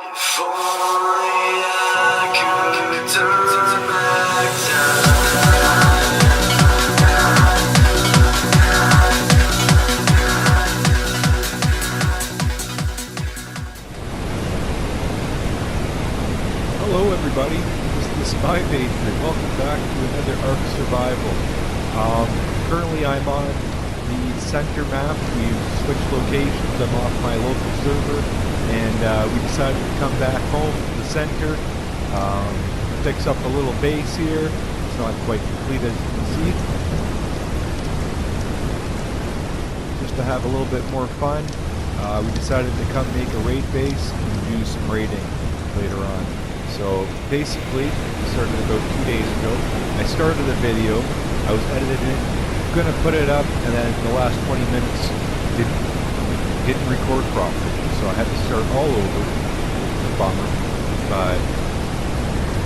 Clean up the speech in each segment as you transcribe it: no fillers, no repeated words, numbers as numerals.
If only I could turn back Hello everybody, this is TheSpyPatriot. Welcome back to another Ark Survival. Currently I'm on the center map. We've switched locations. I'm off my local server and we decided to come back home to the center. Fix up a little base here. It's not quite complete as you can see. Just to have a little bit more fun, we decided to come make a raid base and do some raiding later on. So basically, we started about 2 days ago. I started a video, I was editing it, gonna put it up, and then the last 20 minutes didn't record properly. So I had to start all over. A bummer, but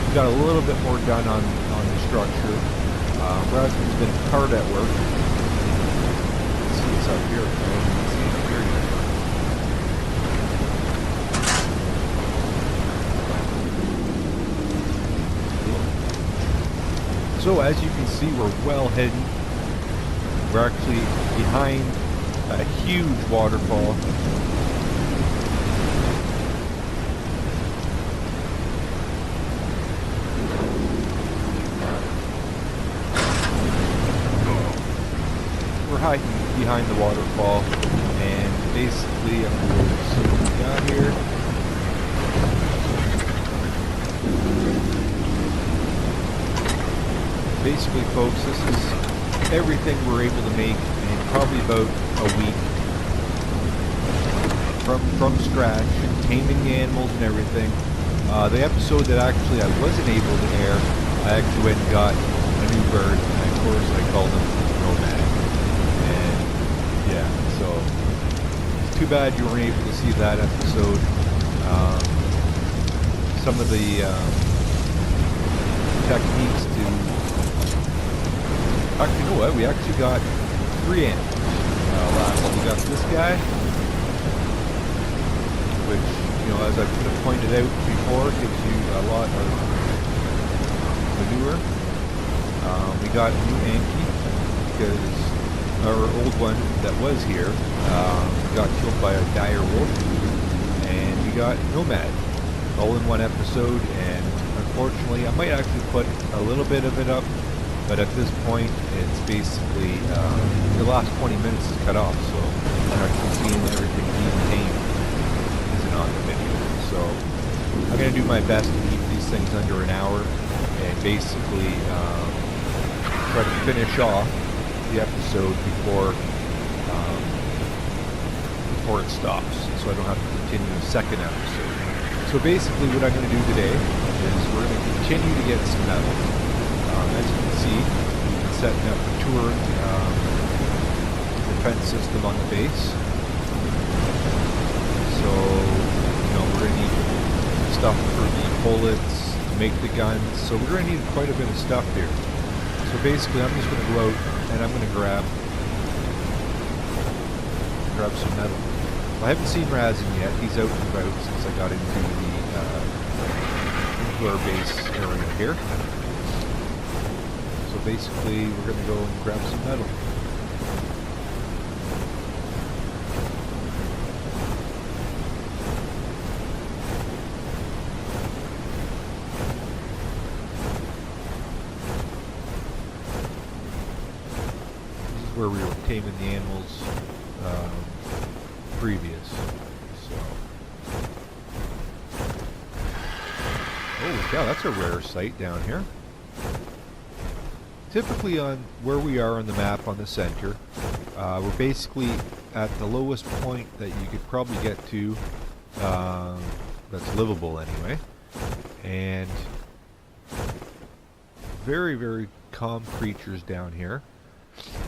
we got a little bit more done on the structure. RaazAnd's been hard at work. Let's see what's up here. I don't see it up here yet. So as you can see, we're well hidden. We're actually behind a huge waterfall. We're hiding behind the waterfall, and basically I'm going to see what we got here. Basically, folks, this is everything we're able to make in probably about a week from scratch, taming the animals and everything. The episode that actually I wasn't able to air, I actually went and got a new bird, and of course I called him Nomad. And yeah, so it's too bad you weren't able to see that episode. Some of the techniques to... Actually, you know what? We actually got 3 animals. Last one, we got this guy, which, you know, as I've pointed out before, gives you a lot of manure. We got a new Anki, because our old one that was here got killed by a dire wolf, and we got Nomad, all in one episode. And unfortunately, I might actually put a little bit of it up, but at this point, it's basically, the last 20 minutes is cut off, so I'm actually seeing everything being tamed isn't on the video. So I'm going to do my best to keep these things under an hour, and basically try to finish off the episode before it stops, so I don't have to continue the second episode. So basically what I'm going to do today is we're going to continue to get some metal. As you can see, we've been setting up a turret defense system on the base. So, you know, we're going to need stuff for the bullets, to make the guns. So we're going to need quite a bit of stuff here. So basically, I'm just going to go out and I'm going to grab some metal. Well, I haven't seen RaazAnd yet. He's out and about since I got into our base area here. So basically, we're going to go and grab some metal. This is where we were taming the animals previous. So, holy cow, that's a rare sight down here. Typically on where we are on the map on the center, we're basically at the lowest point that you could probably get to, that's livable anyway, and very, very calm creatures down here,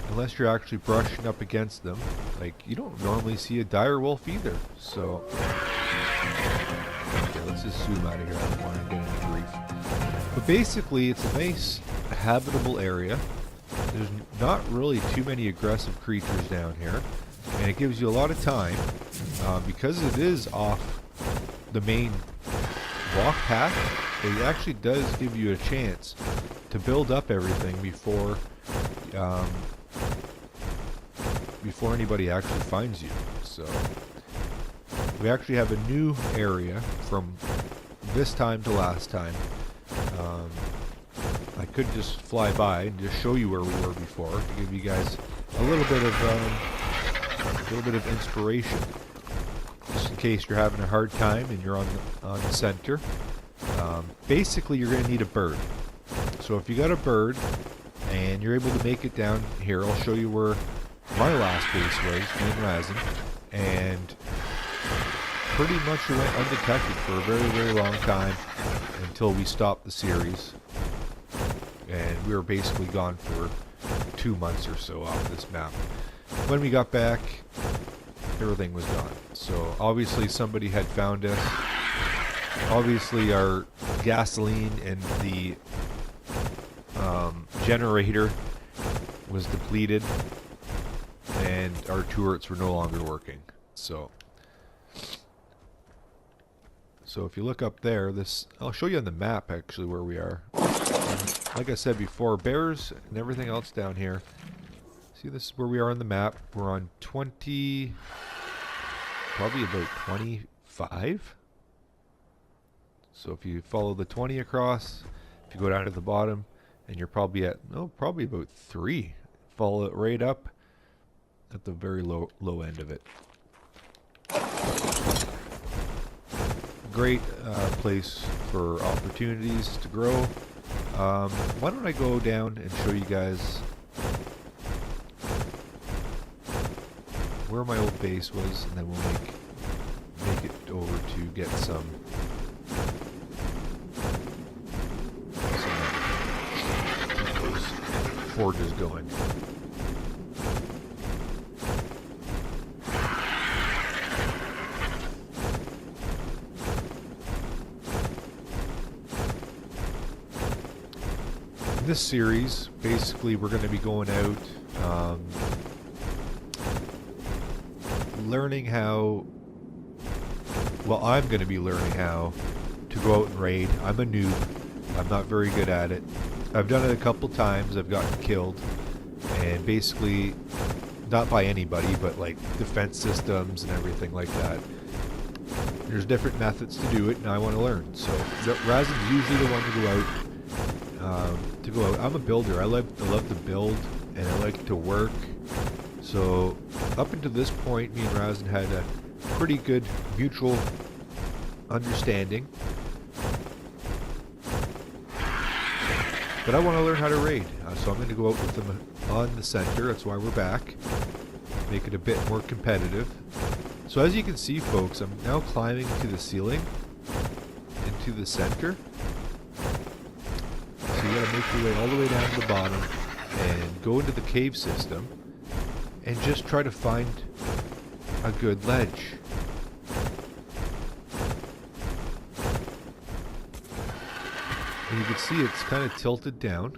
unless you're actually brushing up against them. Like, you don't normally see a dire wolf either. So okay, let's just zoom out of here. I don't want to get into grief. But basically, it's a nice habitable area. There's not really too many aggressive creatures down here, and it gives you a lot of time because it is off the main walk path, it actually does give you a chance to build up everything before anybody actually finds you. So we actually have a new area from this time to last time. I could just fly by and just show you where we were before to give you guys a little bit of inspiration, just in case you're having a hard time and you're on the center. Basically, you're going to need a bird. So if you got a bird and you're able to make it down here, I'll show you where my last base was, me and RaazAnd, and pretty much it went undetected for a very, very long time until we stopped the series. And we were basically gone for 2 months or so off this map. When we got back, everything was gone. So obviously somebody had found us. Obviously our gasoline and the generator was depleted, and our turrets were no longer working. So if you look up there, I'll show you on the map actually where we are. And like I said before, bears and everything else down here. See, this is where we are on the map. We're on 20, probably about 25. So if you follow the 20 across, if you go down to the bottom, and you're probably at, probably about 3. Follow it right up at the very low end of it. Great place for opportunities to grow. Why don't I go down and show you guys where my old base was, and then we'll make it over to get some those forges going. In this series, basically, we're going to be going out, learning how. Well, I'm going to be learning how to go out and raid. I'm a noob. I'm not very good at it. I've done it a couple times. I've gotten killed, and basically, not by anybody, but like defense systems and everything like that. There's different methods to do it, and I want to learn. So RaazAnd's usually the one to go out. I'm a builder. I love to build, and I like to work. So up until this point, me and RaazAnd had a pretty good mutual understanding. But I want to learn how to raid, so I'm going to go out with them on the center. That's why we're back. Make it a bit more competitive. So as you can see, folks, I'm now climbing to the ceiling, into the center. So you gotta make your way all the way down to the bottom and go into the cave system and just try to find a good ledge. And you can see it's kind of tilted down,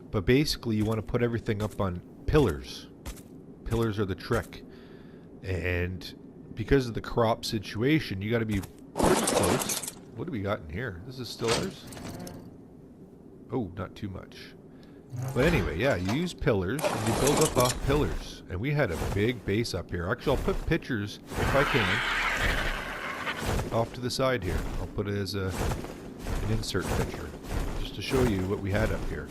but basically you want to put everything up on pillars. Pillars are the trick, and because of the crop situation, you got to be pretty close. What do we got in here? This is still ours? Oh, not too much. But anyway, yeah, you use pillars, and you build up off pillars. And we had a big base up here. Actually, I'll put pictures, if I can, off to the side here. I'll put it as an insert picture, just to show you what we had up here.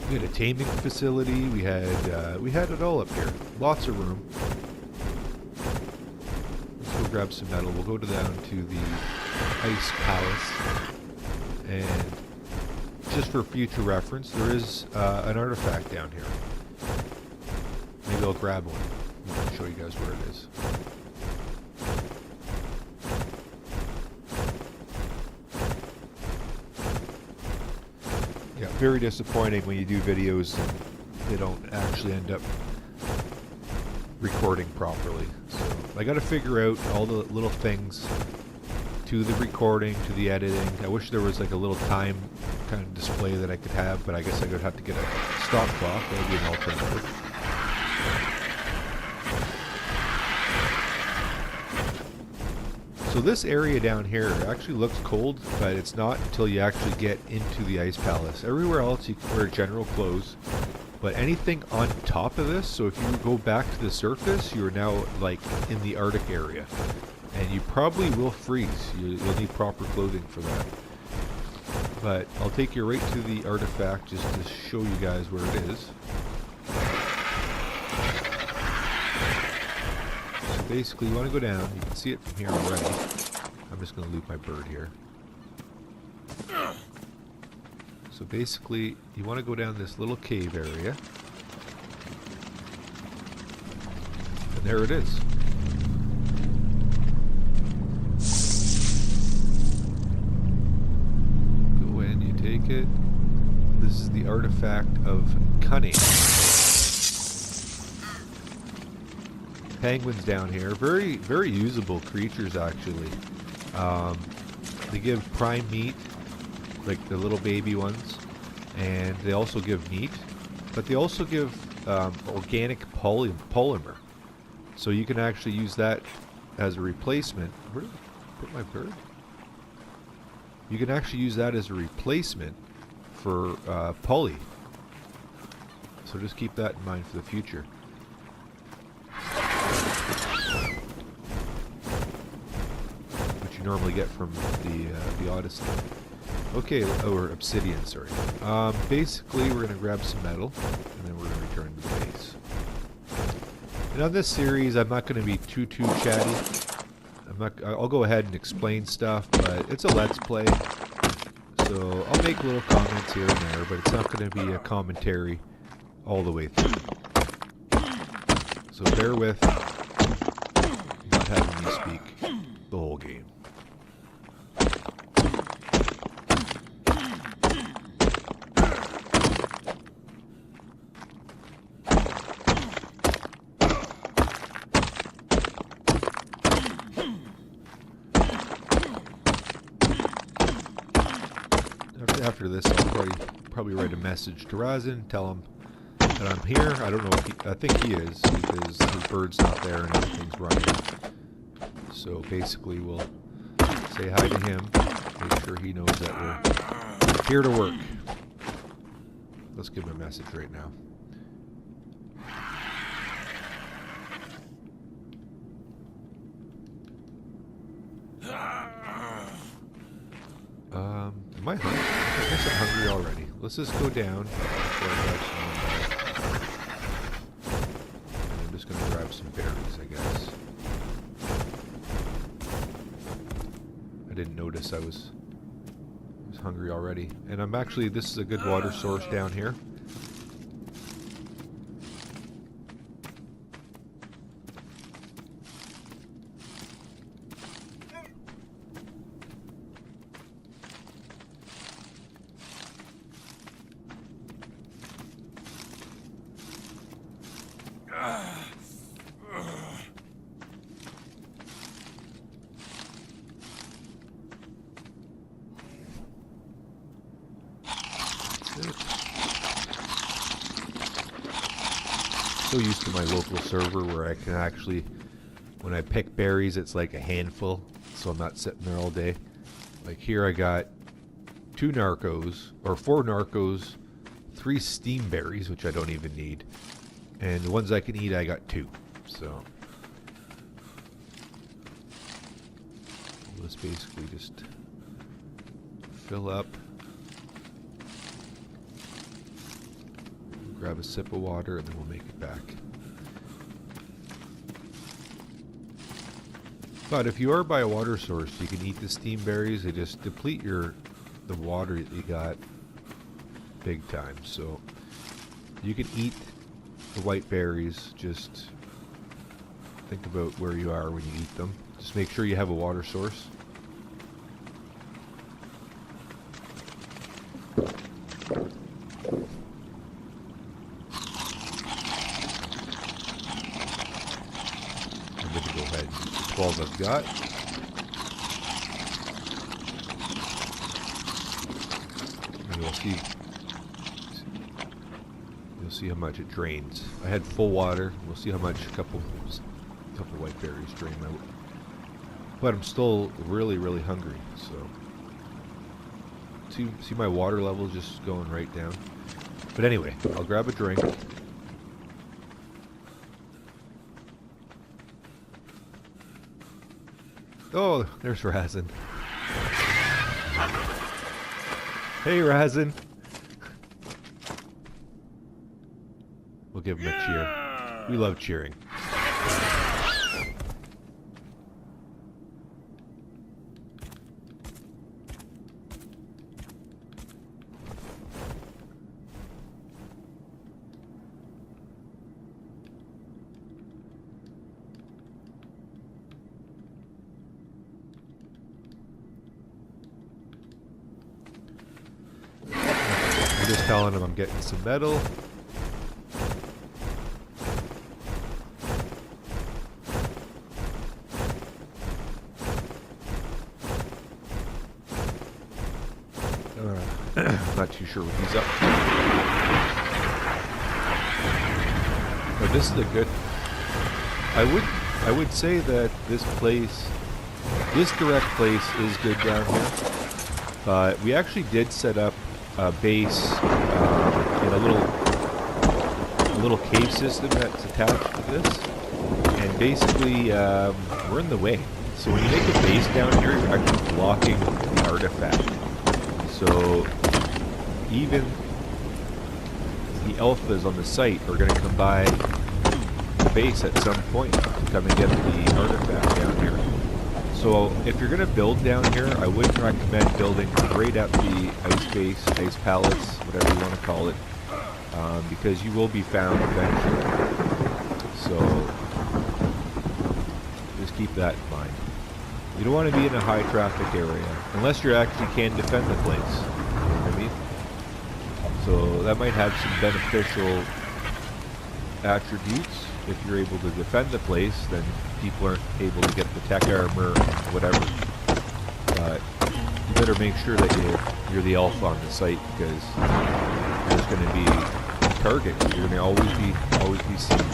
We had a taming facility. We had it all up here. Lots of room. Let's go grab some metal. We'll go down to the ice palace, and just for future reference, there is an artifact down here. Maybe I'll grab one and show you guys where it is. Yeah, very disappointing when you do videos and they don't actually end up recording properly. So I got to figure out all the little things to the recording, to the editing. I wish there was like a little time kind of display that I could have, but I guess I would have to get a stop clock. That would be an alternative. So this area down here actually looks cold, but it's not until you actually get into the ice palace. Everywhere else you can wear general clothes, but anything on top of this, so if you go back to the surface, you are now like in the Arctic area. And you probably will freeze. You'll need proper clothing for that. But I'll take you right to the artifact just to show you guys where it is. So basically you want to go down. You can see it from here already. I'm just going to loop my bird here. So basically you want to go down this little cave area. And there it is. It. This is the artifact of cunning. Penguins down here, very, very usable creatures actually. They give prime meat, like the little baby ones, and they also give meat, but they also give organic polymer. So you can actually use that as a replacement. Where did I put my bird? You can actually use that as a replacement for poly. So just keep that in mind for the future. Which you normally get from the Odyssey. Okay, or Obsidian, sorry. Basically, we're going to grab some metal, and then we're going to return to the base. And on this series, I'm not going to be too chatty. I'll go ahead and explain stuff, but it's a Let's Play, so I'll make little comments here and there, but it's not going to be a commentary all the way through. So bear with not having me speak the whole game. After this, I'll probably write a message to RaazAnd, tell him that I'm here. I don't know if I think he is, because his bird's not there and everything's running. So basically we'll say hi to him, make sure he knows that we're here to work. Let's give him a message right now. Am I hungry? I guess I'm hungry already. Let's just go down. I'm just going to grab some berries, I guess. I didn't notice I was hungry already. And I'm actually, this is a good water source down here. So used to my local server where I can actually, when I pick berries, it's like a handful, so I'm not sitting there all day. Like here I got 2 narcos, or 4 narcos, 3 steam berries, which I don't even need, and the ones I can eat I got 2, so let's basically just fill up, grab a sip of water, and then we'll make it back. But if you are by a water source, you can eat the steam berries. They just deplete the water that you got big time. So you can eat the white berries. Just think about where you are when you eat them. Just make sure you have a water source. I'm going to go ahead and use the 12 I've got. you'll see. You'll see how much it drains. I had full water. We'll see how much a couple white berries drain my. But I'm still really, really hungry. So see my water level just going right down. But anyway, I'll grab a drink. Oh, there's RaazAnd. Hey, RaazAnd. We'll give him a cheer. We love cheering. I'm just telling him I'm getting some metal. Not too sure what he's up to. But this is a good. I would say that this direct place is good down here. But we actually did set up a base in a little cave system that's attached to this, and basically we're in the way. So when you make a base down here, you're actually blocking the artifact. So even the alphas on the site are going to come by the base at some point to come and get the artifact down here. So if you're going to build down here, I wouldn't recommend building right at the ice base, ice pallets, whatever you want to call it, because you will be found eventually. So just keep that in mind. You don't want to be in a high traffic area, unless you actually can defend the place. You know what I mean? So that might have some beneficial attributes. If you're able to defend the place, then people aren't able to get the tech armor, whatever. But you better make sure that you're the alpha on the site, because there's going to be a target. You're going to always be seen.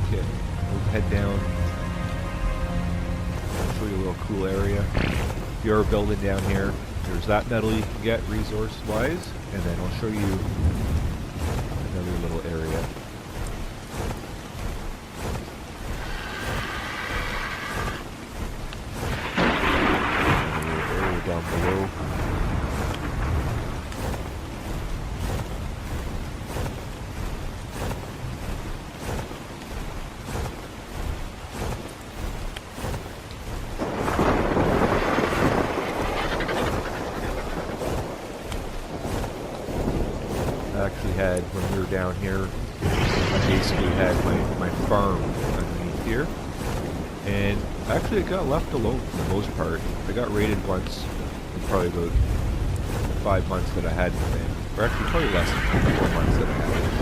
Okay, we'll head down. I'll show you a little cool area. If you're building down here, there's that metal you can get resource-wise, and then I'll show you another little area. Another area down below. When we were down here, I basically had my farm underneath here, and actually it got left alone for the most part. I got raided once in probably about 5 months that I had it in, or actually probably less than 4 months that I had it.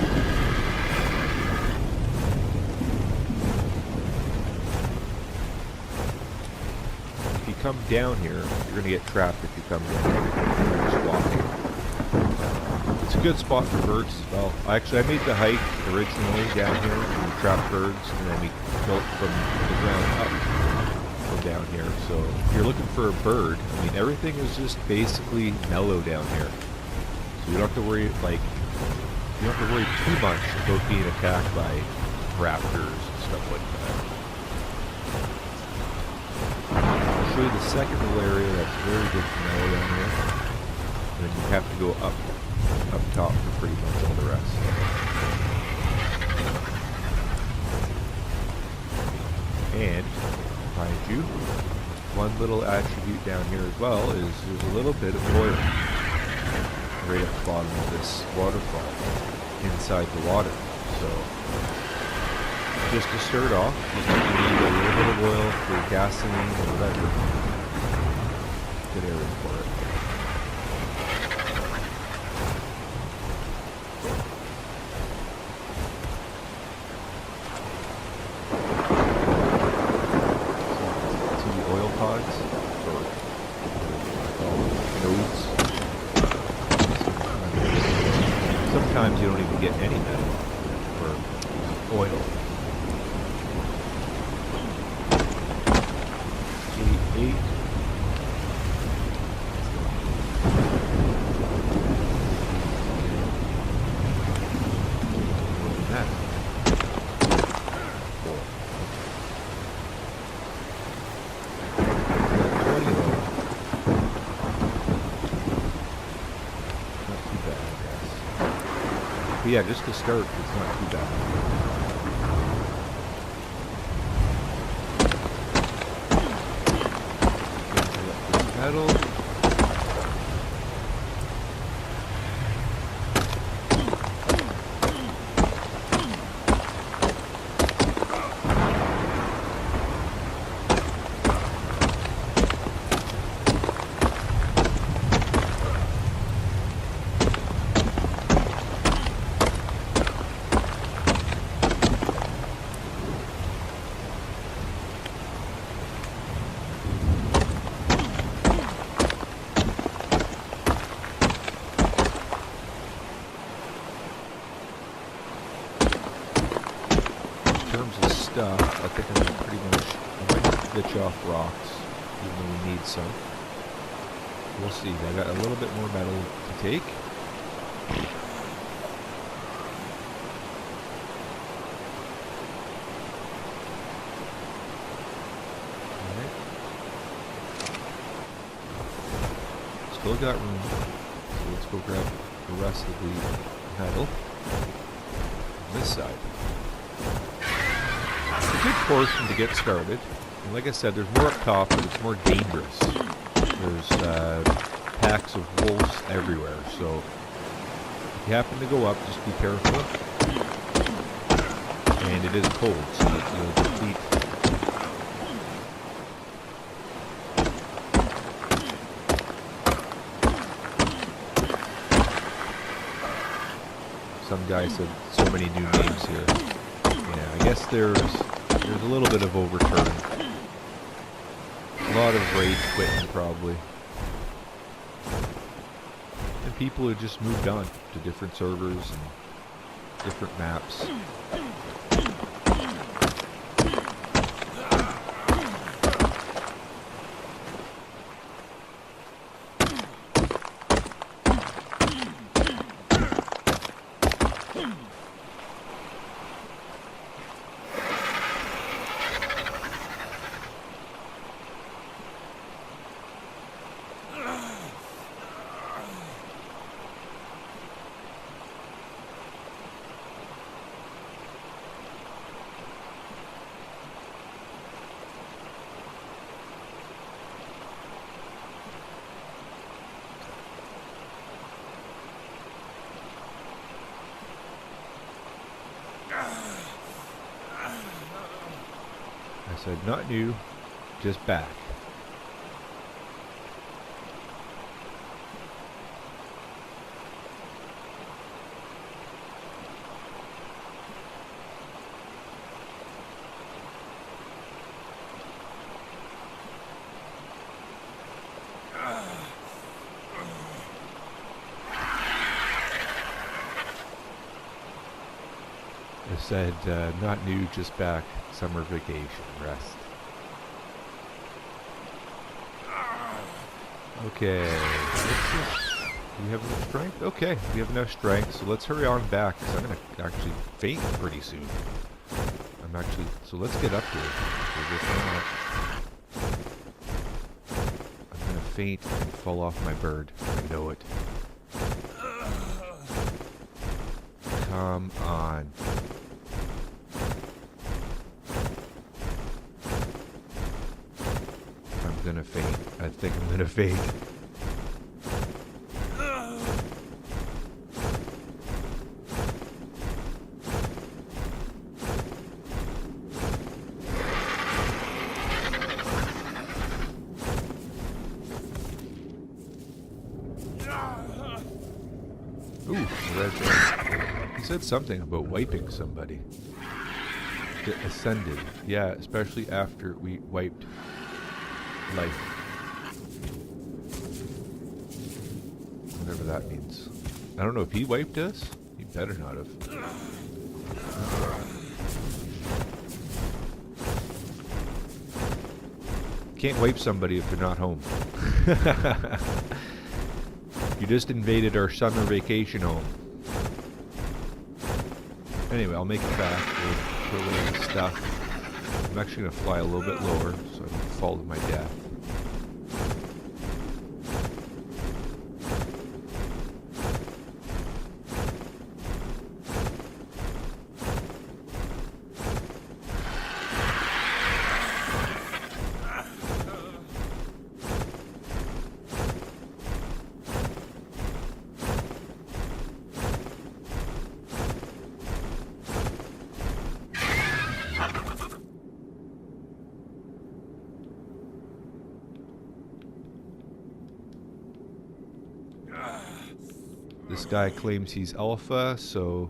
If you come down here, you're going to get trapped if you come down here. Just walking. It's a good spot for birds as well. Actually, I made the hike originally down here to trap birds, and then we built from the ground up from down here. So if you're looking for a bird, I mean, everything is just basically mellow down here. So you don't have to worry, you don't have to worry too much about being attacked by raptors and stuff like that. I'll show you the second little area that's very good for mellow down here. And then you have to go up top for pretty much all the rest. And, mind you, one little attribute down here as well is there's a little bit of oil right at the bottom of this waterfall, inside the water. So, just to start off, you need a little bit of oil for gasoline or whatever. Good area for it. Sometimes you don't even get any metal or oil. 8. But yeah, just to start, it's not too bad. Metal. I think I'm gonna pretty much, I might ditch off rocks, even though we need some. We'll see. I got a little bit more metal to take. Alright. Still got room. So let's go grab the rest of the metal on this side. Good portion to get started. And like I said, there's more up top, but it's more dangerous. There's packs of wolves everywhere, so if you happen to go up, just be careful. And it is cold, so you'll deplete. Some guy said so many new names here. Yeah, I guess there's a little bit of overturn. A lot of rage quitting, probably. And people who just moved on to different servers and different maps. I said, not new, just back. I said, not new, just back. Summer vacation, rest. Okay. Do we have enough strength? Okay, we have enough strength, so let's hurry on back, because I'm going to actually faint pretty soon. So let's get up here. I'm going to faint and fall off my bird. I know it. Come on. I'm gonna faint. I think I'm gonna faint. Ooh, he said something about wiping somebody. It ascended. Yeah, especially after we wiped life. Whatever that means. I don't know if he wiped us. He better not have. Can't wipe somebody if they're not home. You just invaded our summer vacation home. Anyway, I'll make it back. We'll put away the stuff. I'm actually going to fly a little bit lower so I don't fall to my death. This guy claims he's alpha, so...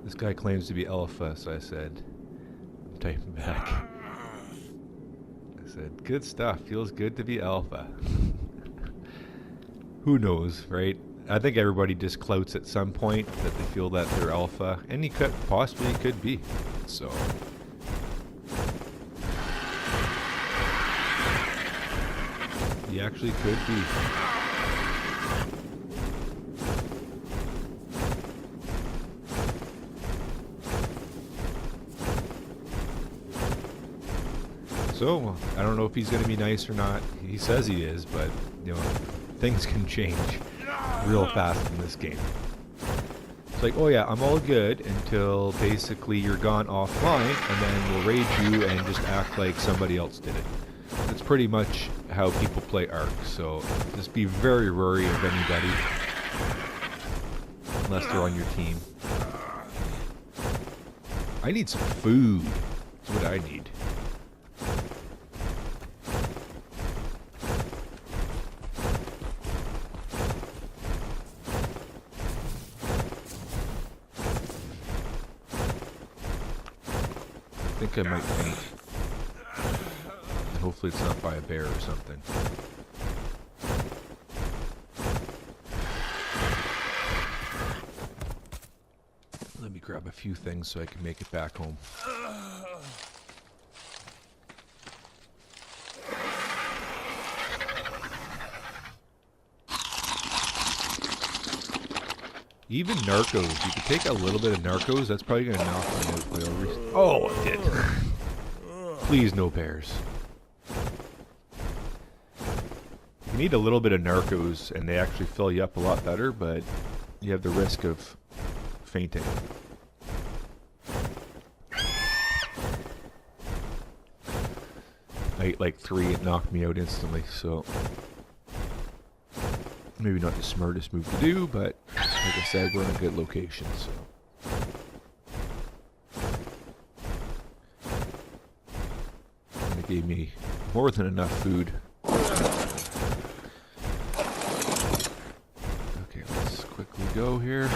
This guy claims to be alpha, so I said, I'm typing back. I said, good stuff, feels good to be alpha. Who knows, right? I think everybody just clouts at some point that they feel that they're alpha, and he could possibly could be. So he actually could be. So, I don't know if he's going to be nice or not. He says he is, but, you know, things can change real fast in this game. It's like, oh yeah, I'm all good until basically you're gone offline, and then we'll raid you and just act like somebody else did it. That's pretty much how people play Ark, so just be very wary of anybody, unless they're on your team. I need some food. That's what I need. I think I might faint. And hopefully it's not by a bear or something. Let me grab a few things so I can make it back home. Even Narcos, you could take a little bit of Narcos, that's probably going to knock me out. Oh, it did. Please, no bears. You need a little bit of Narcos, and they actually fill you up a lot better, but you have the risk of fainting. I ate like 3, it knocked me out instantly, so... Maybe not the smartest move to do, but like I said, we're in a good location, so. And it gave me more than enough food. Okay, let's quickly go here.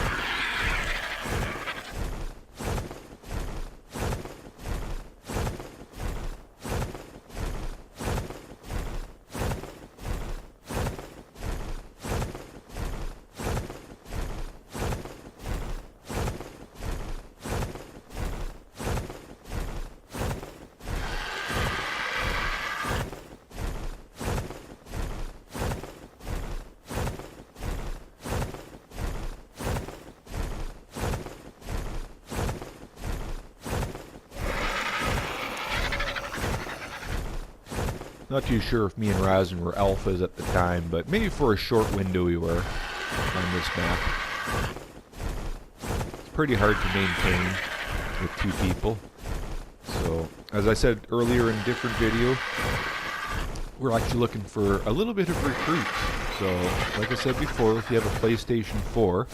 Not too sure if me and RaazAnd were alphas at the time, but maybe for a short window we were on this map. It's pretty hard to maintain with 2 people. So, as I said earlier in a different video, we're actually looking for a little bit of recruits. So, like I said before, if you have a PlayStation 4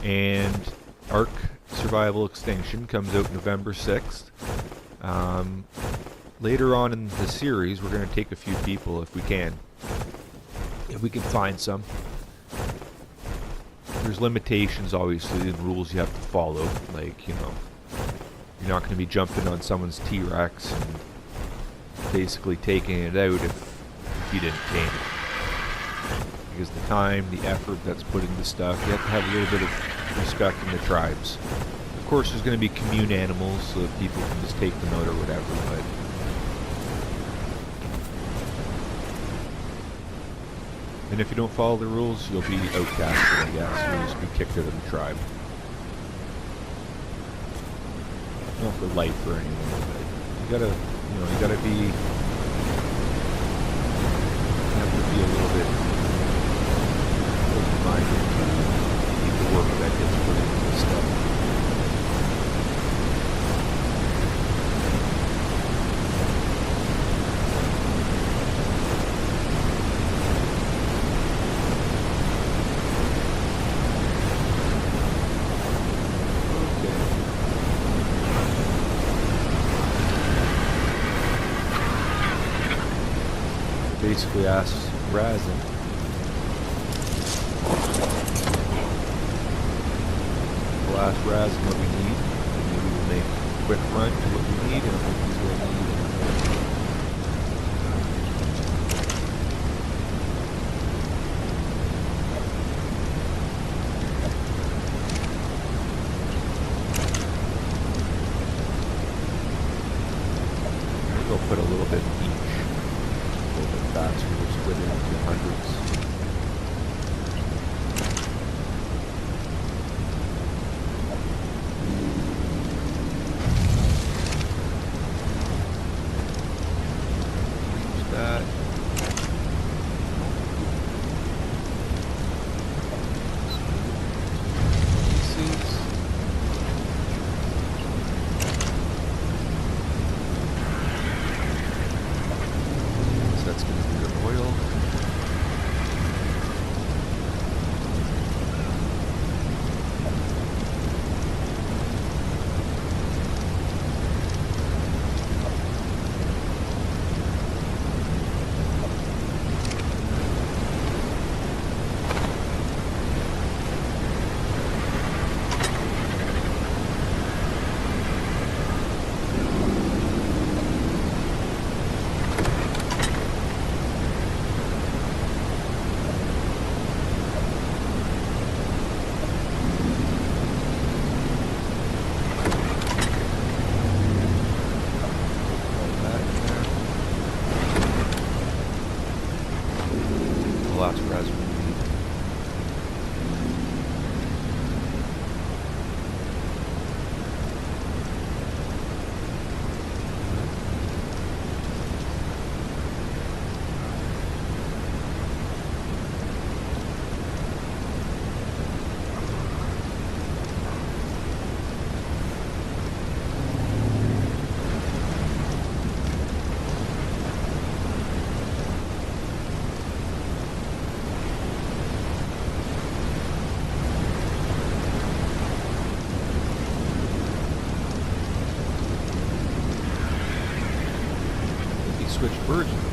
and Ark Survival Extinction comes out November 6th, later on in the series, we're going to take a few people if we can. If we can find some. There's limitations, obviously, and rules you have to follow. Like, you know, you're not going to be jumping on someone's T-Rex and basically taking it out if you didn't tame it. Because the time, the effort that's put into stuff, you have to have a little bit of respect in the tribes. Of course, there's going to be commune animals, so that people can just take them out or whatever, but... And if you don't follow the rules, you'll be outcasted, I guess. You'll just be kicked out of the tribe. Not for life or anything, but you gotta, you know, you gotta be... You have to be a little bit open-minded to the work that gets put into this stuff. Basically asks RaazAnd. We'll ask RaazAnd what we need, and maybe we'll make a quick run to what we need, and what he's going to need. Maybe we'll put a little bit each. Faster, we'll split it into hundreds. Use that. Pieces. That's going to be your oil. Last raspberry. Switch birds with me.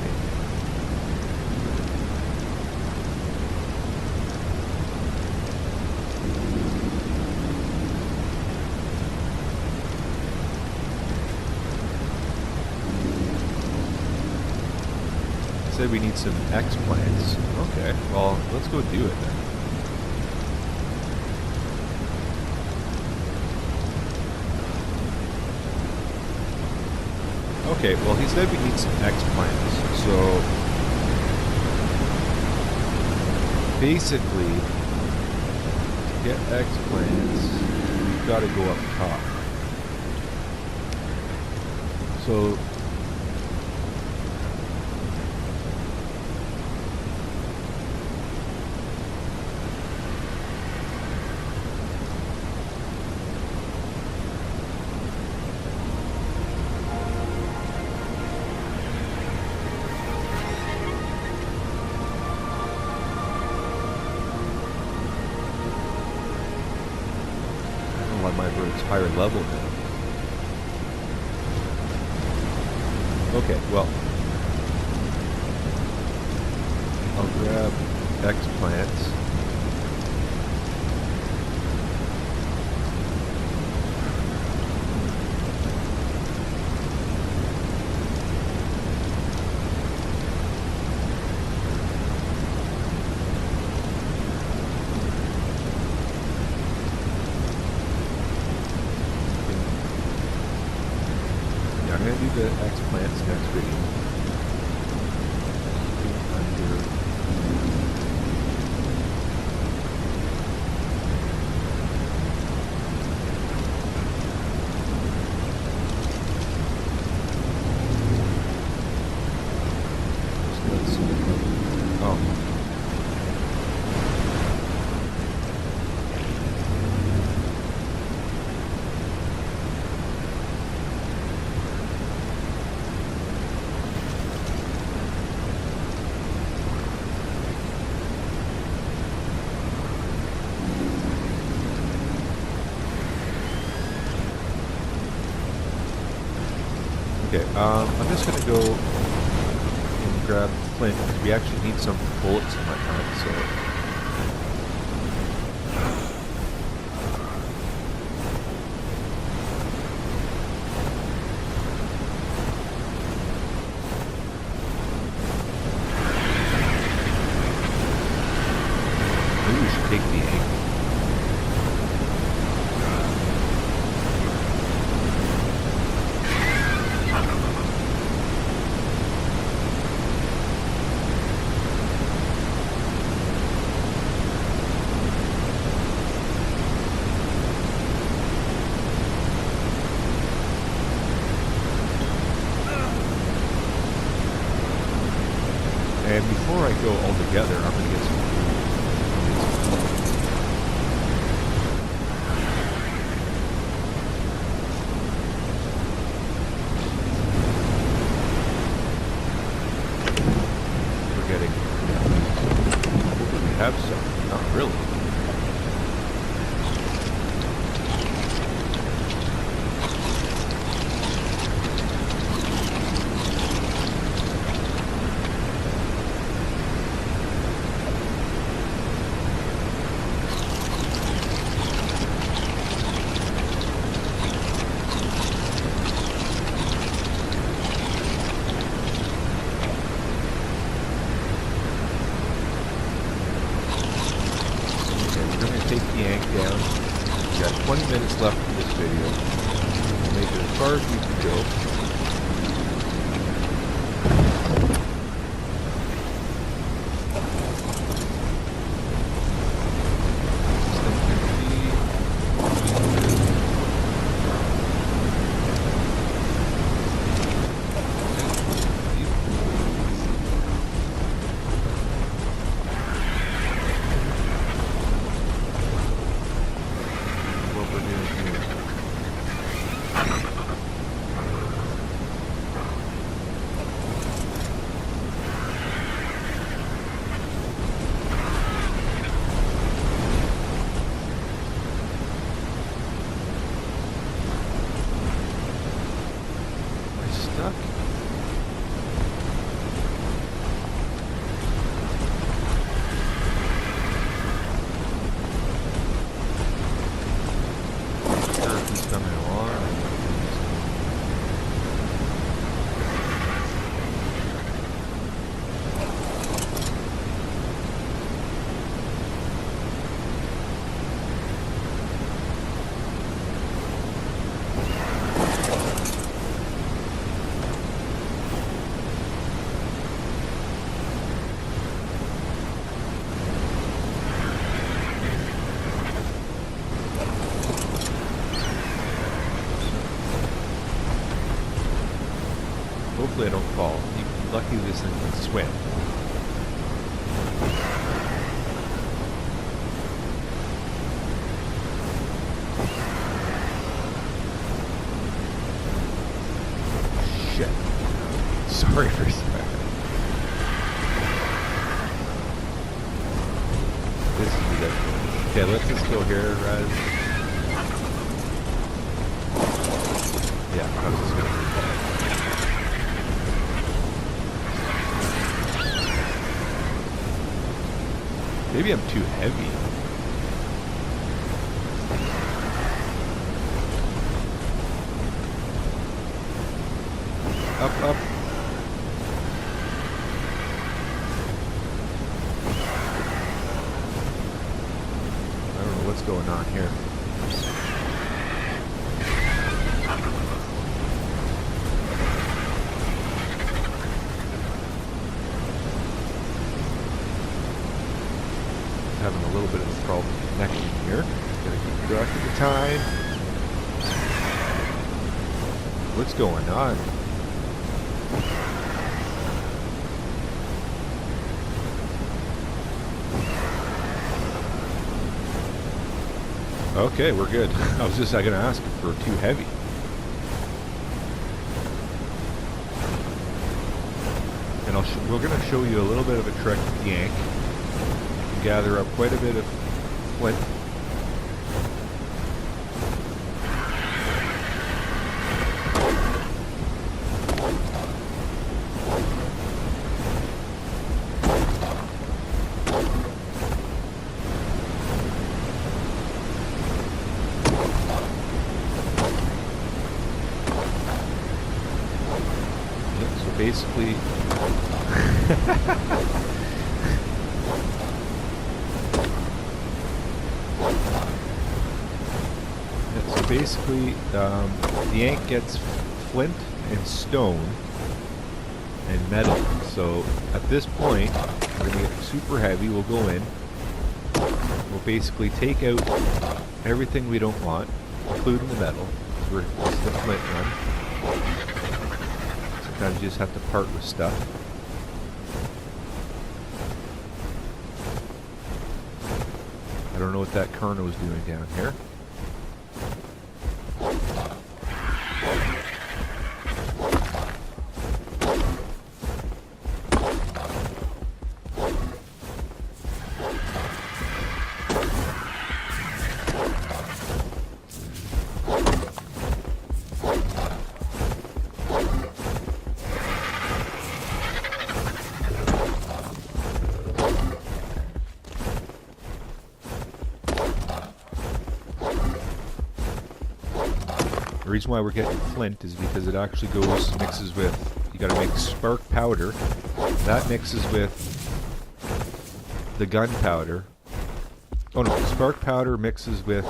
Said we need some explants. Okay, well, let's go do it then. Okay, well, he said we need some explants, so basically, to get explants, we've got to go up top. So why my bird's higher level now. Okay, well, I'll grab X-plants. Yeah, I'm going to do the X-plants next video. Under oh. Okay, I'm just going to go and grab flint because we actually need some bullets in my gun, so. Maybe we should take the angle. And before I go all together, I'm going to get some food. Forgetting. Hopefully we have some. Not really. Take the yank down. We've got 20 minutes left in this video. We'll make it as far as we can go. Stuck. Turkey's coming along. Hopefully I don't fall. Luckily this thing can swim. Shit. Sorry for that. This is ridiculous. Okay, let's just go here, Raz. Yeah, I was just gonna. Maybe I'm too heavy. Up, up. I don't know what's going on here. Having a little bit of a problem connecting here. Gotta keep track of the time. What's going on? Okay, we're good. I was just gonna ask if we're too heavy. And we're gonna show you a little bit of a trick with yank. Gather up quite a bit of flint. Yep, so basically the yank gets flint and stone and metal. So at this point, we're going to get super heavy. We'll go in. We'll basically take out everything we don't want, including the metal. It's the flint run. Sometimes you just have to part with stuff. I don't know what that Kerno was doing down here. The reason why we're getting flint is because it actually mixes with, you gotta make spark powder. That mixes with the gunpowder. Oh no, spark powder mixes with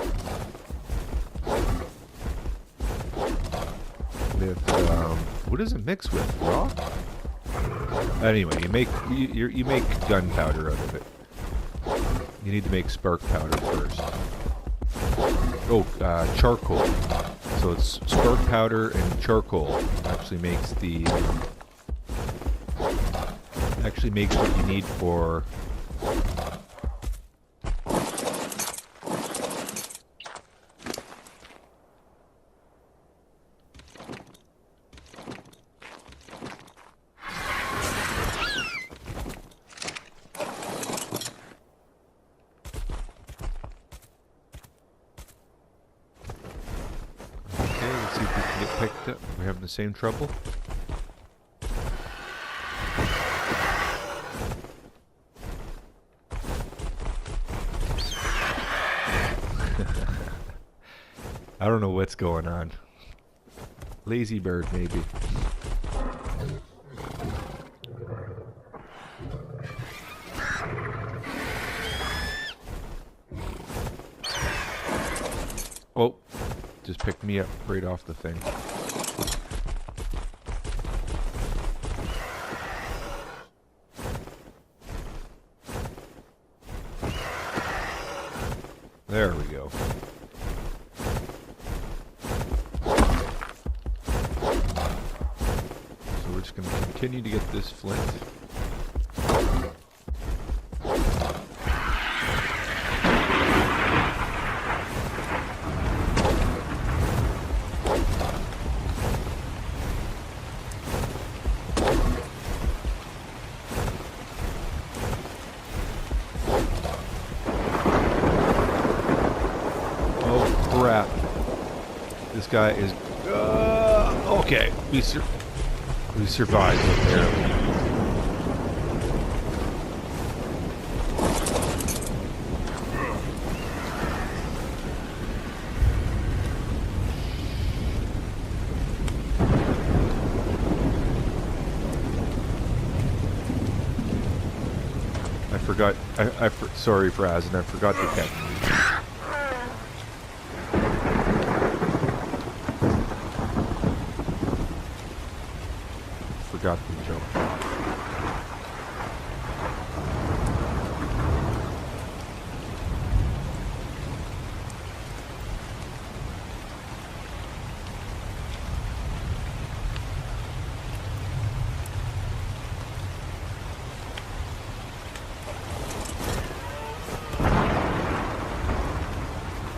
what does it mix with? Rock? Anyway, you make gunpowder out of it. You need to make spark powder first. Oh, charcoal. So it's spark powder and charcoal actually makes what you need for picked up. We're having the same trouble. I don't know what's going on. Lazy bird, maybe. Oh, just picked me up right off the thing. There we go. So we're just going to continue to get this flint. Crap. This guy is... okay. We survived barely. forgot. Sorry, RaazAnd, I forgot the technique. Forgot the jump.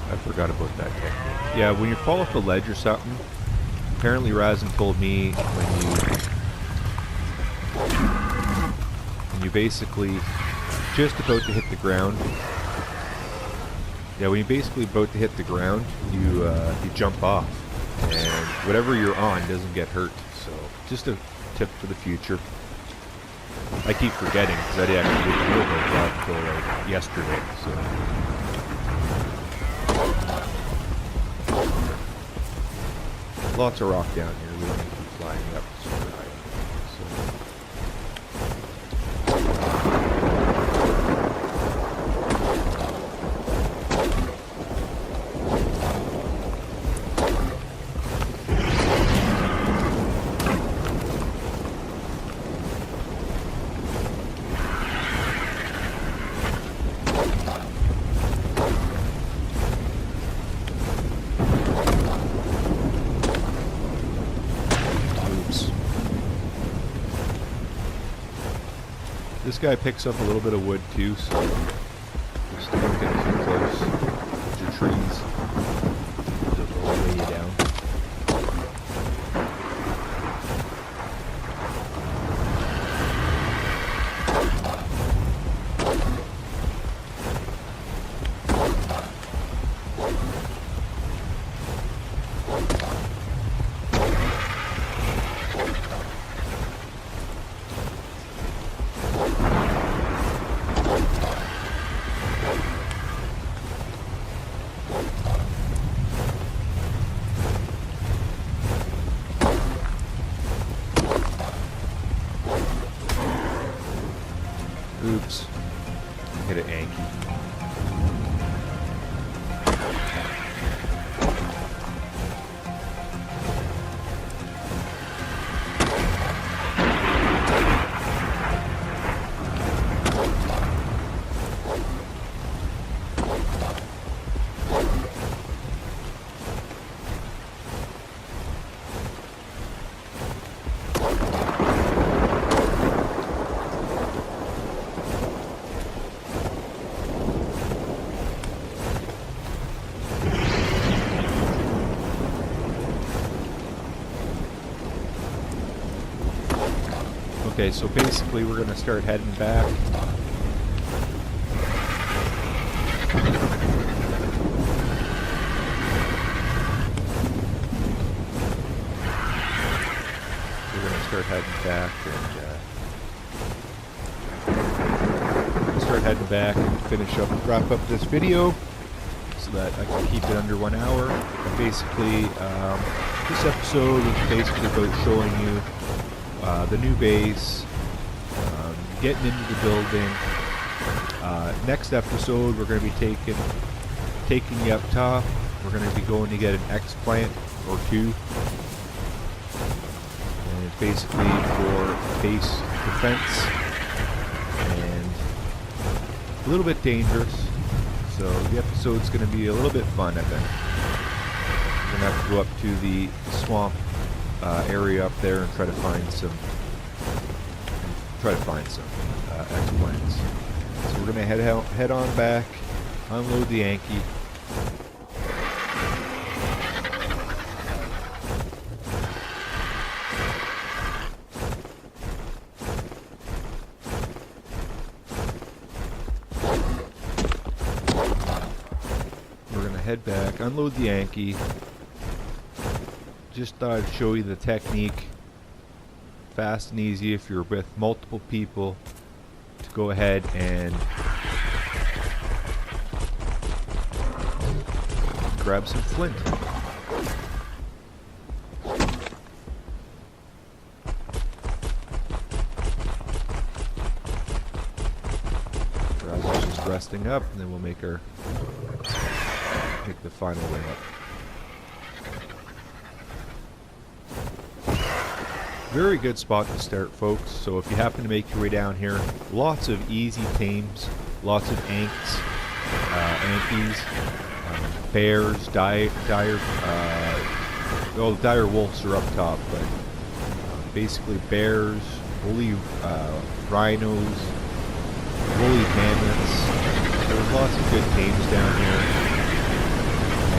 I forgot about that technique. Yeah, when you fall off a ledge or something, apparently RaazAnd told me when you basically just about to hit the ground. Yeah, when you're basically about to hit the ground, you jump off, and whatever you're on doesn't get hurt. So just a tip for the future. I keep forgetting because I didn't actually know about that until like yesterday. So. Lots of rock down here. We don't need to keep flying up super high. This guy picks up a little bit of wood too, so just don't get too close to trees. They'll weigh you down. Oops. Hit an Yankee. Okay, so basically we're going to start heading back. We're going to start heading back and finish up, wrap up this video so that I can keep it under 1 hour. And basically, this episode is basically about showing you the new base, getting into the building. Next episode, we're going to be taking you up top. We're going to be going to get an X-plant or two. And it's basically for base defense and a little bit dangerous. So the episode's going to be a little bit fun, I think. We're going to have to go up to the swamp area up there and try to find some X-planes. So we're gonna head on back, unload the Yankee. We're gonna head back, unload the Yankee. Just thought I'd show you the technique, fast and easy if you're with multiple people, to go ahead and grab some flint. thing up, and then we'll make the final way up. Very good spot to start, folks. So if you happen to make your way down here, lots of easy tames, lots of anks, ankies, bears, dire wolves are up top, but basically bears, woolly rhinos, woolly mammoths. There's lots of good tames down here,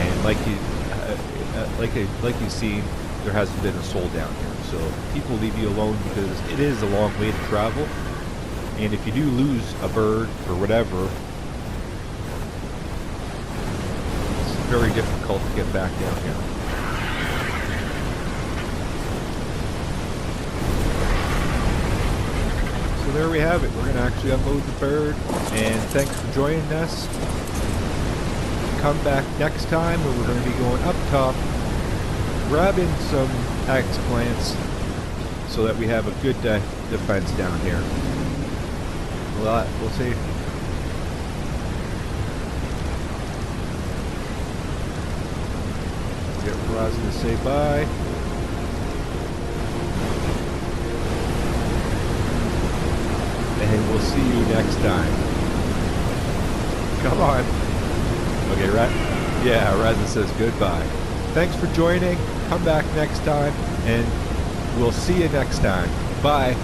and like you've seen, there hasn't been a soul down here. So people leave you alone because it is a long way to travel, and if you do lose a bird or whatever, it's very difficult to get back down here. So there we have it. We're going to actually unload the bird, and thanks for joining us. Come back next time where we're going to be going up top, grabbing some axe plants so that we have a good defense down here. We'll see. Get Raaz to say bye. And we'll see you next time. Come on. Okay, Raaz says goodbye. Thanks for joining. Come back next time, and we'll see you next time. Bye.